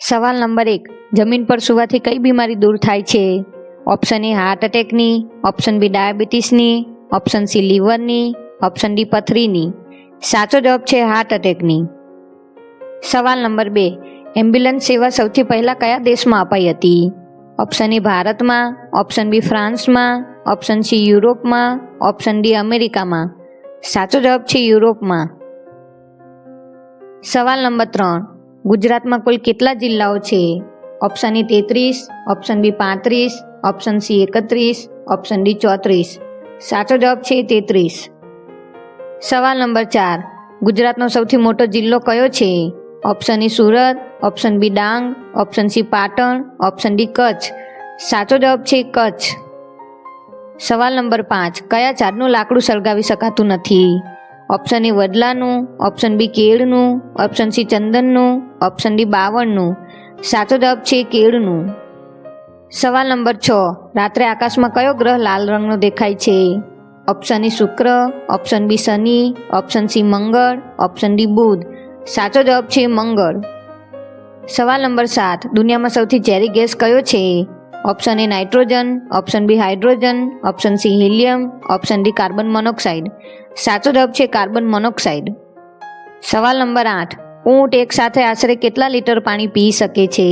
સવાલ નંબર 1. જમીન પર સૂવાથી કઈ બીમારી દૂર થાય છે? ઓપ્શન એ હાર્ટ એટેકની, ઓપ્શન બી ડાયાબિટીસની, ઓપ્શન સી લીવરની, ઓપ્શન ડી પથરીની. સાચો જવાબ છે હાર્ટ એટેકની. સવાલ નંબર 2. એમ્બ્યુલન્સ સેવા સૌથી પહેલાં કયા દેશમાં અપાઈ હતી? ઓપ્શન એ ભારતમાં, ઓપ્શન બી ફ્રાન્સમાં, ઓપ્શન સી યુરોપમાં, ઓપ્શન ડી અમેરિકામાં. સાચો જવાબ છે યુરોપમાં. સવાલ નંબર 3. ગુજરાતમાં કુલ કેટલા જિલ્લાઓ છે? Option A 33, option B 35, option C 31, option D 34. સાચો જવાબ છે 33. સવાલ નંબર 4. ગુજરાતનો સૌથી મોટો જિલ્લો કયો છે? Option A Surat, option B Dang, option C Patan, option D Kutch. સાચો જવાબ છે કચ્છ. સવાલ નંબર 5. કયા ઝાડનું લાકડું સળગાવી શકાતું નથી? ઓપ્શન એ વડલાનું, ઓપ્શન બી કેળનું, ઓપ્શન સી ચંદનનું, ઓપ્શન ડી બાવળનું. સાચો જવાબ છે કેળનું. સવાલ નંબર 6. રાત્રે આકાશમાં કયો ગ્રહ લાલ રંગનો દેખાય છે? ઓપ્શન એ શુક્ર, ઓપ્શન બી શનિ, ઓપ્શન સી મંગળ, ઓપ્શન ડી બુધ. સાચો જવાબ છે મંગળ. સવાલ નંબર 7. દુનિયામાં સૌથી ઝેરી ગેસ કયો છે? Option A nitrogen, option B hydrogen, option C helium, option D carbon monoxide. સાચો જવાબ છે કાર્બન મોનોક્સાઇડ. સવાલ નંબર 8. ઊંટ એક સાથે આશરે કેટલા લીટર પાણી પી શકે છે?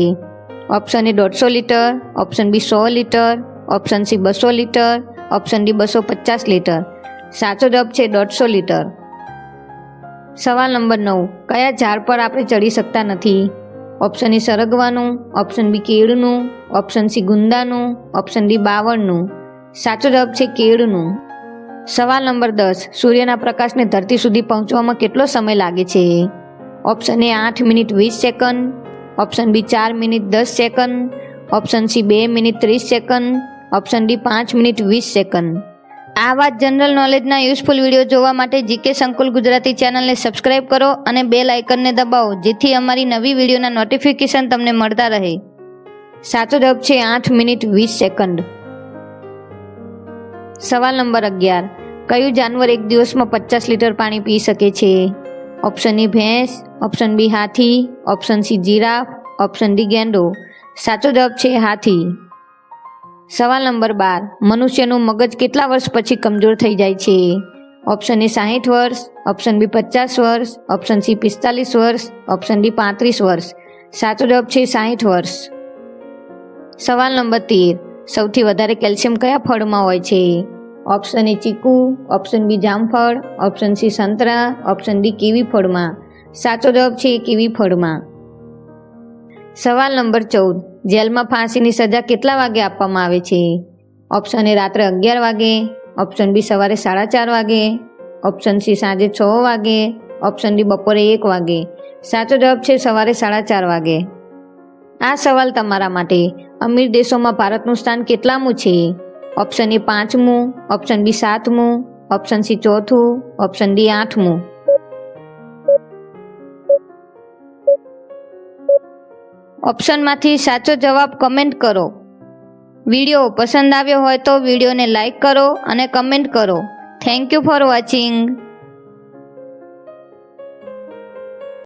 Option A 150 litre, option B 100 litre, option C 200 litre, option D 250 litre. સાચો જવાબ છે 150 લીટર. સવાલ નંબર 9. કયા ઝાડ પર આપણે ચડી શકતા નથી? ઓપ્શન એ સરગવાનું, ઓપ્શન બી કેળનું, ઓપ્શન સી ગુંદાનું, ઓપ્શન ડી બાવળનું. સાચો જવાબ છે કેળનું. સવાલ નંબર 10. સૂર્યના પ્રકાશને ધરતી સુધી પહોંચવામાં કેટલો સમય લાગે છે? Option A 8 minute 20 second, option B 4 minute 10 second, option C 2 minute 30 second, option D 5 minute 20 second. આવા જનરલ નોલેજના યુઝફુલ વિડીયો જોવા માટે જીકે સંકુલ ગુજરાતી ચેનલને સબસ્ક્રાઇબ કરો અને બેલ આઇકનને દબાવો, જેથી અમારી નવી વિડીયોના નોટિફિકેશન તમને મળતા રહે. સાચો જવાબ છે 8 મિનિટ 20 સેકન્ડ. સવાલ નંબર 11. કયું જાનવર એક દિવસમાં 50 લીટર પાણી પી શકે છે? ઓપ્શન એ ભેંસ, ઓપ્શન બી હાથી, option C giraffe, option D ગેંડો. સાચો જવાબ છે હાથી. સવાલ નંબર 12. મનુષ્યનું મગજ કેટલા વર્ષ પછી કમજોર થઈ જાય છે? ઓપ્શન એ 60 વર્ષ, ઓપ્શન બી 50 વર્ષ, ઓપ્શન સી 45 વર્ષ, ઓપ્શન ડી 35 વર્ષ. સાચો જવાબ છે 60 વર્ષ. સવાલ નંબર 13. સૌથી વધારે કેલ્શિયમ કયા ફળમાં હોય છે? ઓપ્શન એ ચીકુ, ઓપ્શન બી જામફળ, ઓપ્શન સી સંતરા, ઓપ્શન ડી કીવી ફળમાં. સાચો જવાબ છે કીવી ફળમાં. સવાલ નંબર 14. જેલમાં ફાંસીની સજા કેટલા વાગે આપવામાં આવે છે? ઓપ્શન એ રાત્રે 11 વાગે, ઓપ્શન બી સવારે 4:30 વાગે, ઓપ્શન સી સાંજે 6 વાગે, ઓપ્શન ડી બપોરે 1 વાગે. સાચો જવાબ છે સવારે 4:30 વાગે. આ સવાલ તમારા માટે. અમીર દેશોમાં ભારતનું સ્થાન કેટલામું છે? ઓપ્શન એ 5મું, ઓપ્શન બી 7મું, ઓપ્શન સી 4થું, ઓપ્શન ડી 8મું. ઓપ્શનમાંથી સાચો જવાબ કમેન્ટ કરો. વિડીયો પસંદ આવ્યો હોય તો વિડીયોને લાઈક કરો અને કમેન્ટ કરો. Thank you for watching.